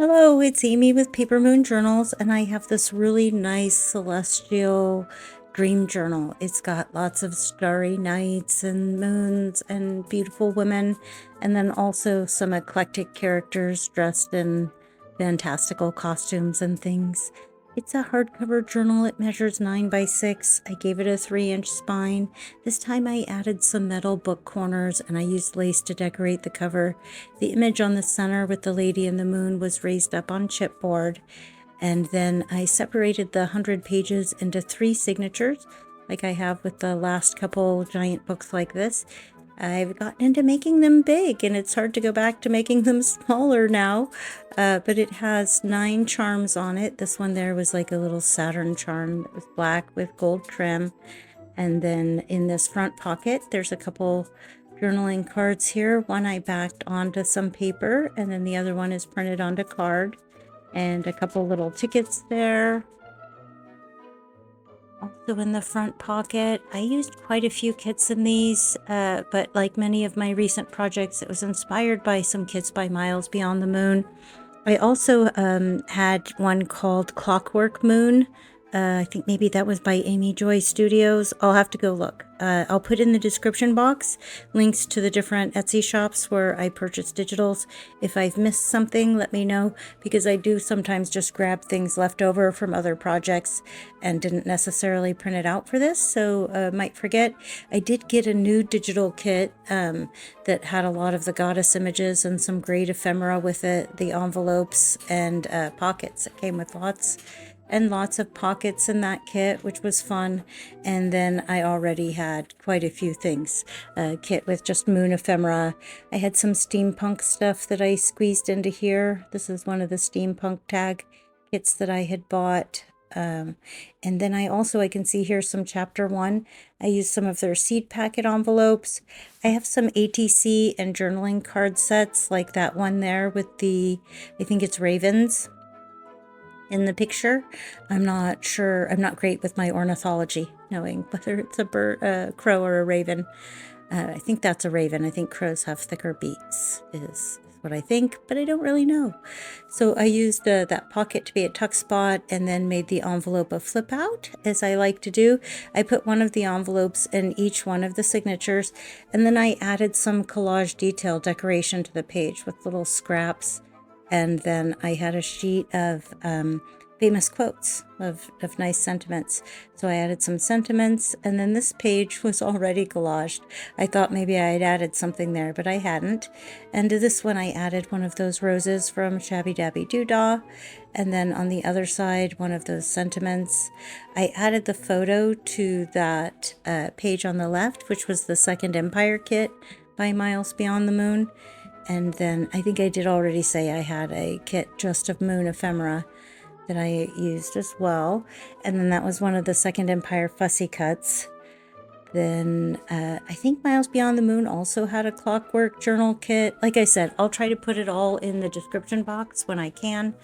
Hello, it's Amy with Paper Moon Journals, and I have this really nice celestial dream journal. It's got lots of starry nights and moons and beautiful women, and then also some eclectic characters dressed in fantastical costumes and things. It's a hardcover journal. It measures 9 by 6. I gave it a 3-inch spine. This time I added some metal book corners and I used lace to decorate the cover. The image on the center with the lady and the moon was raised up on chipboard. And then I separated the 100 pages into 3 signatures, like I have with the last couple giant books like this. I've gotten into making them big, and it's hard to go back to making them smaller now. But it has 9 charms on it. This one there was like a little Saturn charm that was black with gold trim. And then in this front pocket, there's a couple journaling cards here. One I backed onto some paper, and then the other one is printed onto card. And a couple little tickets there. Also in the front pocket, I used quite a few kits in these, but like many of my recent projects, it was inspired by some kits by Miles Beyond the Moon. I also had one called Clockwork Moon. I think maybe that was by Amy Joy Studios. I'll have to go look. I'll put in the description box links to the different Etsy shops where I purchase digitals. If I've missed something, let me know, because I do sometimes just grab things left over from other projects and didn't necessarily print it out for this, so might forget. I did get a new digital kit that had a lot of the goddess images and some great ephemera with it, the envelopes and pockets. It came with lots and lots of pockets in that kit, which was fun. And then I already had quite a few things. A kit with just moon ephemera. I had some steampunk stuff that I squeezed into here. This is one of the steampunk tag kits that I had bought. And then I can see here some chapter 1. I used some of their seed packet envelopes. I have some ATC and journaling card sets like that one there with the, I think it's ravens in the picture. I'm not sure. I'm not great with my ornithology, knowing whether it's a bird, a crow, or a raven. I think that's a raven. I think crows have thicker beaks, is what I think, but I don't really know. So I used that pocket to be a tuck spot, and then made the envelope a flip out, as I like to do. I put one of the envelopes in each one of the signatures, and then I added some collage detail decoration to the page with little scraps. And then I had a sheet of famous quotes of nice sentiments. So I added some sentiments, and then this page was already collaged. I thought maybe I had added something there, but I hadn't. And to this one, I added one of those roses from Shabby Dabby Doodah. And then on the other side, one of those sentiments. I added the photo to that page on the left, which was the Second Empire kit by Miles Beyond the Moon. And then I think I did already say I had a kit just of moon ephemera that I used as well. And then that was one of the Second Empire fussy cuts. Then I think Miles Beyond the Moon also had a clockwork journal kit. Like I said, I'll try to put it all in the description box when I can.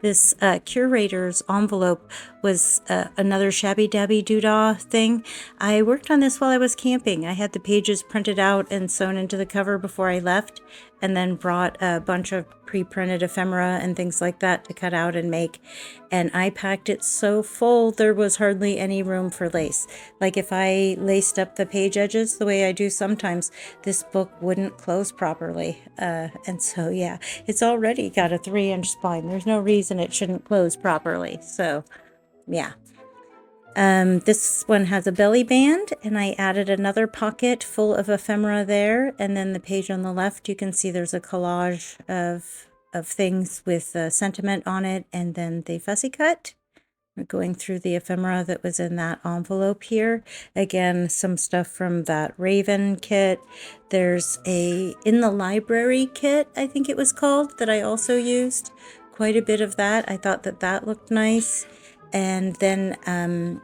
This curator's envelope was another Shabby Dabby Doodah thing. I worked on this while I was camping. I had the pages printed out and sewn into the cover before I left, and then brought a bunch of pre-printed ephemera and things like that to cut out and make. And I packed it so full there was hardly any room for lace. Like if I laced up the page edges the way I do sometimes, this book wouldn't close properly. And so yeah, it's already got a 3-inch spine. There's no reason it shouldn't close properly. So yeah. This one has a belly band, and I added another pocket full of ephemera there. And then the page on the left, you can see there's a collage of things with sentiment on it, and then the fussy cut. We're going through the ephemera that was in that envelope here. Again, some stuff from that Raven kit. There's a In the Library kit, I think it was called, that I also used. Quite a bit of that. I thought that looked nice. And then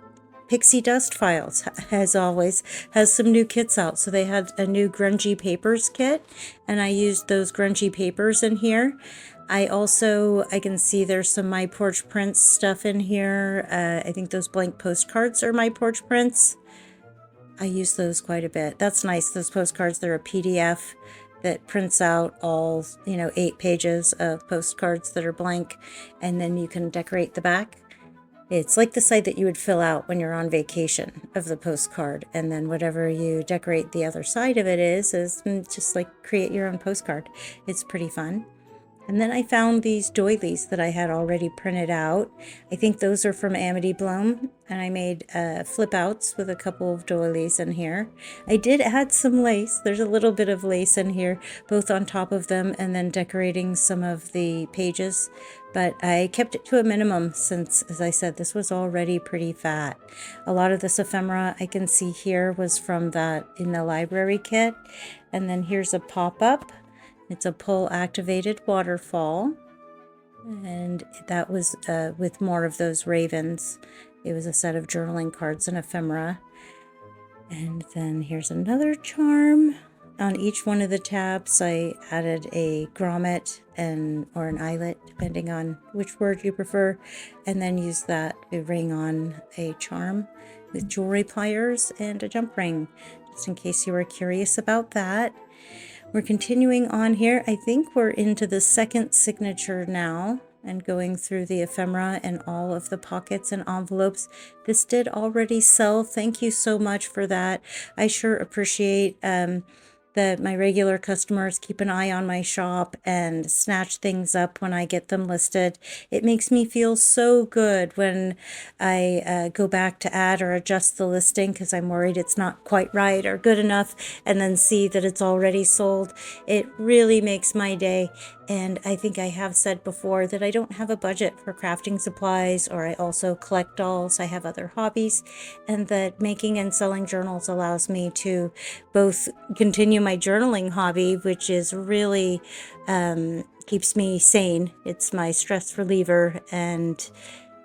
Pixie Dust Files, as always, has some new kits out. So they had a new Grungy Papers kit, and I used those grungy papers in here. I can see there's some My Porch Prints stuff in here. I think those blank postcards are My Porch Prints. I use those quite a bit. That's nice, those postcards. They're a PDF. that prints out all, 8 pages of postcards that are blank, and then you can decorate the back. It's like the side that you would fill out when you're on vacation of the postcard, and then whatever you decorate the other side of it is just like create your own postcard. It's pretty fun. And then I found these doilies that I had already printed out. I think those are from Amity Bloom, and I made flip outs with a couple of doilies in here. I did add some lace. There's a little bit of lace in here, both on top of them and then decorating some of the pages. But I kept it to a minimum since, as I said, this was already pretty fat. A lot of this ephemera I can see here was from that in the library kit. And then here's a pop-up. It's a pull activated waterfall, and that was with more of those ravens. It was a set of journaling cards and ephemera. And then here's another charm. On each one of the tabs I added a grommet or an eyelet, depending on which word you prefer, and then use that to ring on a charm with jewelry pliers and a jump ring, just in case you were curious about that. We're continuing on here. I think we're into the second signature now and going through the ephemera and all of the pockets and envelopes. This did already sell. Thank you so much for that. I sure appreciate that my regular customers keep an eye on my shop and snatch things up when I get them listed. It makes me feel so good when I go back to add or adjust the listing because I'm worried it's not quite right or good enough, and then see that it's already sold. It really makes my day. And I think I have said before that I don't have a budget for crafting supplies, or I also collect dolls. I have other hobbies, and that making and selling journals allows me to both continue my journaling hobby, which is really keeps me sane. It's my stress reliever, and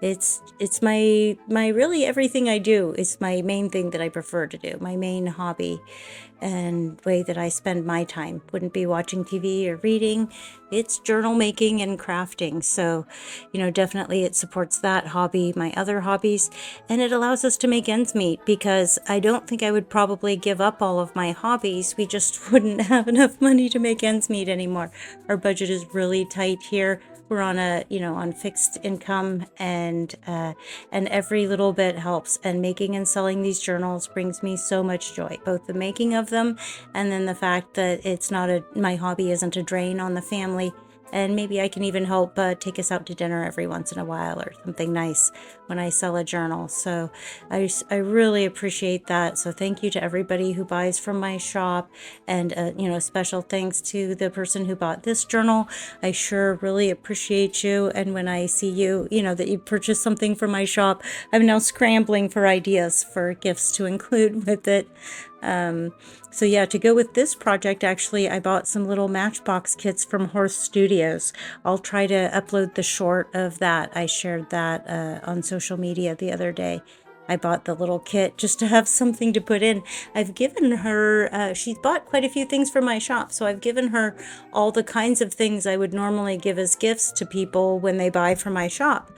it's my really everything I do is my main thing that I prefer to do, my main hobby and way that I spend my time. Wouldn't be watching TV or reading. It's journal making and crafting. So, definitely it supports that hobby, my other hobbies, and it allows us to make ends meet, because I don't think I would probably give up all of my hobbies. We just wouldn't have enough money to make ends meet anymore. Our budget is really tight here. We're on on fixed income, and every little bit helps. And making and selling these journals brings me so much joy, both the making of them and then the fact that it's not my hobby isn't a drain on the family. And maybe I can even help take us out to dinner every once in a while or something nice when I sell a journal. So I really appreciate that. So thank you to everybody who buys from my shop, and special thanks to the person who bought this journal. I sure really appreciate you. And when I see you, that you purchased something from my shop, I'm now scrambling for ideas for gifts to include with it. So yeah, to go with this project, actually, I bought some little Matchbox kits from Horse Studios. I'll try to upload the short of that. I shared that on social media the other day. I bought the little kit just to have something to put in. I've given her, she's bought quite a few things from my shop, so I've given her all the kinds of things I would normally give as gifts to people when they buy from my shop.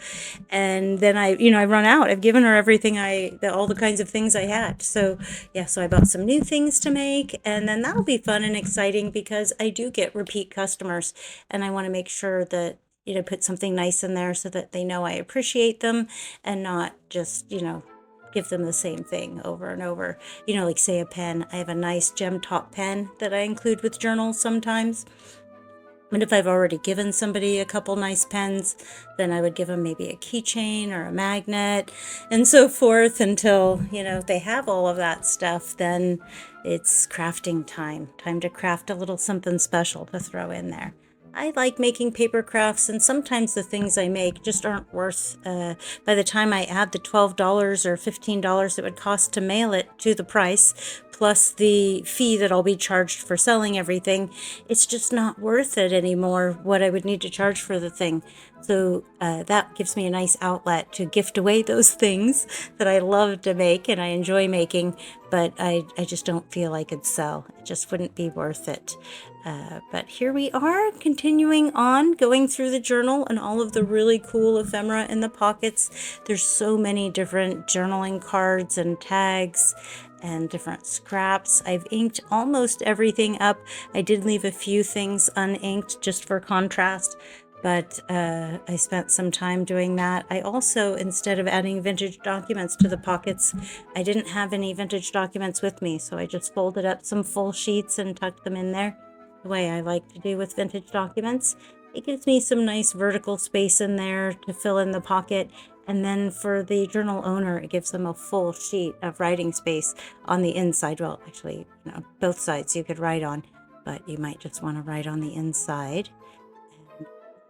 And then I run out. I've given her everything all the kinds of things I had. So yeah, so I bought some new things to make, and then that'll be fun and exciting because I do get repeat customers, and I want to make sure that put something nice in there so that they know I appreciate them, and not just, give them the same thing over and over. Like say a pen. I have a nice gem top pen that I include with journals sometimes. And if I've already given somebody a couple nice pens, then I would give them maybe a keychain or a magnet and so forth until, they have all of that stuff. Then it's crafting time to craft a little something special to throw in there. I like making paper crafts, and sometimes the things I make just aren't worth, by the time I add the $12 or $15 it would cost to mail it to the price, plus the fee that I'll be charged for selling everything, it's just not worth it anymore, what I would need to charge for the thing. So that gives me a nice outlet to gift away those things that I love to make and I enjoy making, but I just don't feel I could sell. It just wouldn't be worth it. But here we are, continuing on, going through the journal and all of the really cool ephemera in the pockets. There's so many different journaling cards and tags and different scraps. I've inked almost everything up. I did leave a few things uninked just for contrast, but I spent some time doing that. I also, instead of adding vintage documents to the pockets, I didn't have any vintage documents with me, so I just folded up some full sheets and tucked them in there, the way I like to do with vintage documents. It gives me some nice vertical space in there to fill in the pocket. And then for the journal owner, it gives them a full sheet of writing space on the inside. Well, actually, both sides you could write on, but you might just want to write on the inside.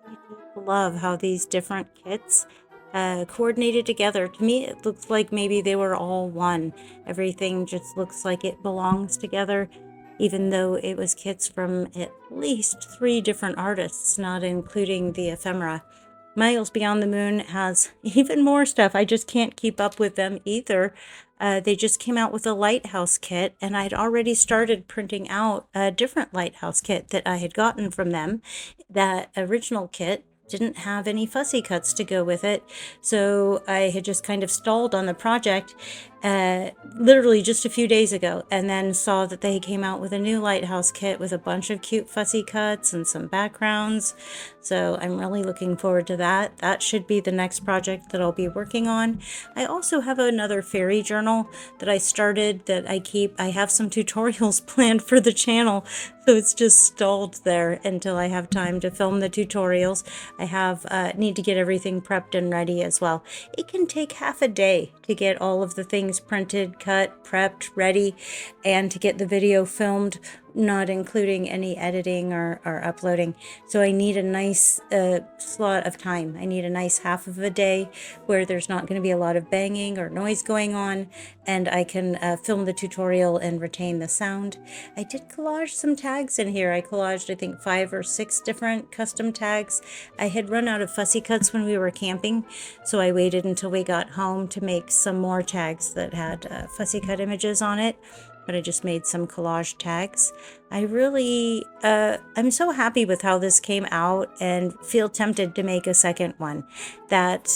And I love how these different kits coordinated together. To me, it looks like maybe they were all one. Everything just looks like it belongs together, even though it was kits from at least 3 different artists, not including the ephemera. Miles Beyond the Moon has even more stuff. I just can't keep up with them either. They just came out with a lighthouse kit, and I'd already started printing out a different lighthouse kit that I had gotten from them. That original kit didn't have any fussy cuts to go with it, so I had just kind of stalled on the project literally just a few days ago, and then saw that they came out with a new lighthouse kit with a bunch of cute fussy cuts and some backgrounds. So I'm really looking forward to that. That should be the next project that I'll be working on. I also have another fairy journal that I started that I keep. I have some tutorials planned for the channel, so it's just stalled there until I have time to film the tutorials. I have need to get everything prepped and ready as well. It can take half a day to get all of the things printed, cut, prepped, ready, and to get the video filmed, not including any editing or uploading. So I need a nice slot of time. I need a nice half of a day where there's not going to be a lot of banging or noise going on, and I can film the tutorial and retain the sound. I did collage some tags in here. I collaged, I think, 5 or 6 different custom tags. I had run out of fussy cuts when we were camping, so I waited until we got home to make some more tags that had fussy cut images on it. But I just made some collage tags. I really, I'm so happy with how this came out and feel tempted to make a second one. That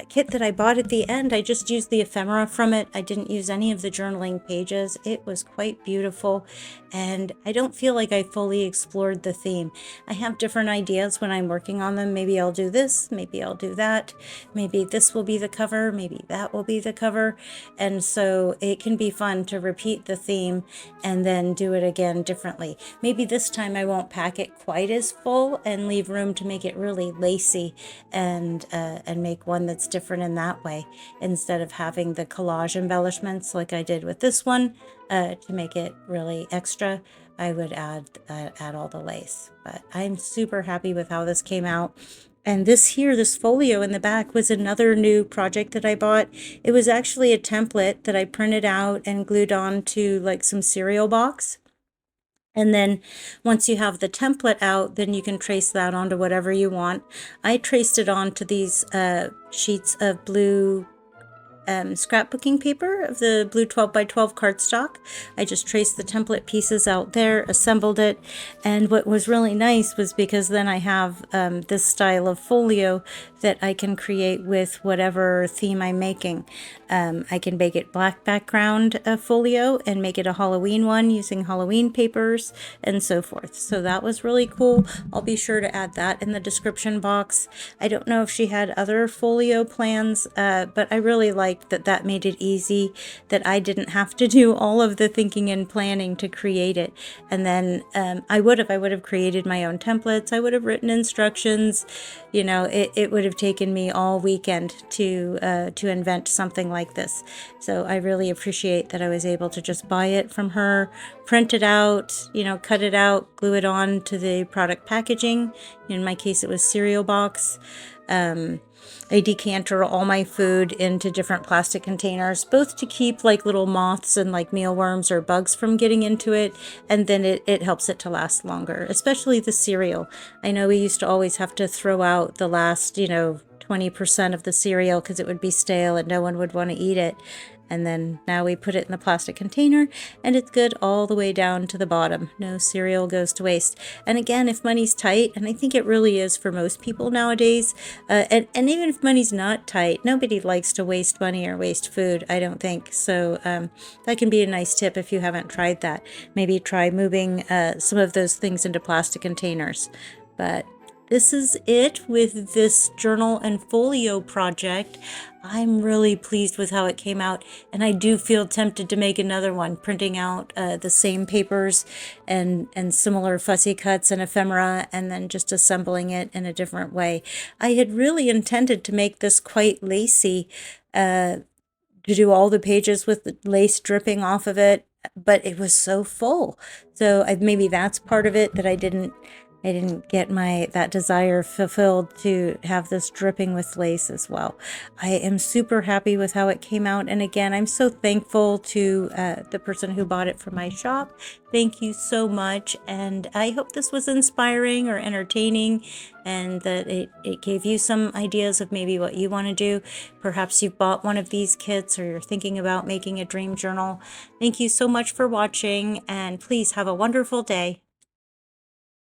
kit that I bought at the end, I just used the ephemera from it. I didn't use any of the journaling pages. It was quite beautiful, and I don't feel like I fully explored the theme. I have different ideas when I'm working on them. Maybe I'll do this, maybe I'll do that, maybe this will be the cover, maybe that will be the cover. And so it can be fun to repeat the theme and then do it again differently. Maybe this time I won't pack it quite as full and leave room to make it really lacy and make one that's different in that way, instead of having the collage embellishments like I did with this one. To make it really extra, I would add all the lace. But I'm super happy with how this came out. And this folio in the back was another new project that I bought. It was actually a template that I printed out and glued on to like some cereal box. And then once you have the template out, then you can trace that onto whatever you want. I traced it onto these sheets of blue scrapbooking paper, of the blue 12 by 12 cardstock. I just traced the template pieces out there, assembled it, and what was really nice was because then I have this style of folio that I can create with whatever theme I'm making. I can make it black background folio and make it a Halloween one using Halloween papers and so forth. So that was really cool. I'll be sure to add that in the description box. I don't know if she had other folio plans, but I really liked that made it easy, that I didn't have to do all of the thinking and planning to create it. And then I would have created my own templates. I would have written instructions. It would have taken me all weekend to invent something like this. So I really appreciate that I was able to just buy it from her, print it out, cut it out, glue it on to the product packaging. In my case, it was cereal box. I decanter all my food into different plastic containers, both to keep like little moths and like mealworms or bugs from getting into it, and then it helps it to last longer, especially the cereal. I know we used to always have to throw out the last, 20% of the cereal because it would be stale and no one would want to eat it. And then now we put it in the plastic container, and it's good all the way down to the bottom. No cereal goes to waste. And again, if money's tight, and I think it really is for most people nowadays, and even if money's not tight, nobody likes to waste money or waste food, I don't think. So that can be a nice tip if you haven't tried that. Maybe try moving some of those things into plastic containers. But this is it with this journal and folio project. I'm really pleased with how it came out, and I do feel tempted to make another one, printing out the same papers and similar fussy cuts and ephemera, and then just assembling it in a different way. I had really intended to make this quite lacy, to do all the pages with the lace dripping off of it, but it was so full. So maybe that's part of it, that I didn't get that desire fulfilled to have this dripping with lace as well. I am super happy with how it came out. And again, I'm so thankful to the person who bought it from my shop. Thank you so much. And I hope this was inspiring or entertaining, and that it gave you some ideas of maybe what you want to do. Perhaps you've bought one of these kits, or you're thinking about making a dream journal. Thank you so much for watching, and please have a wonderful day.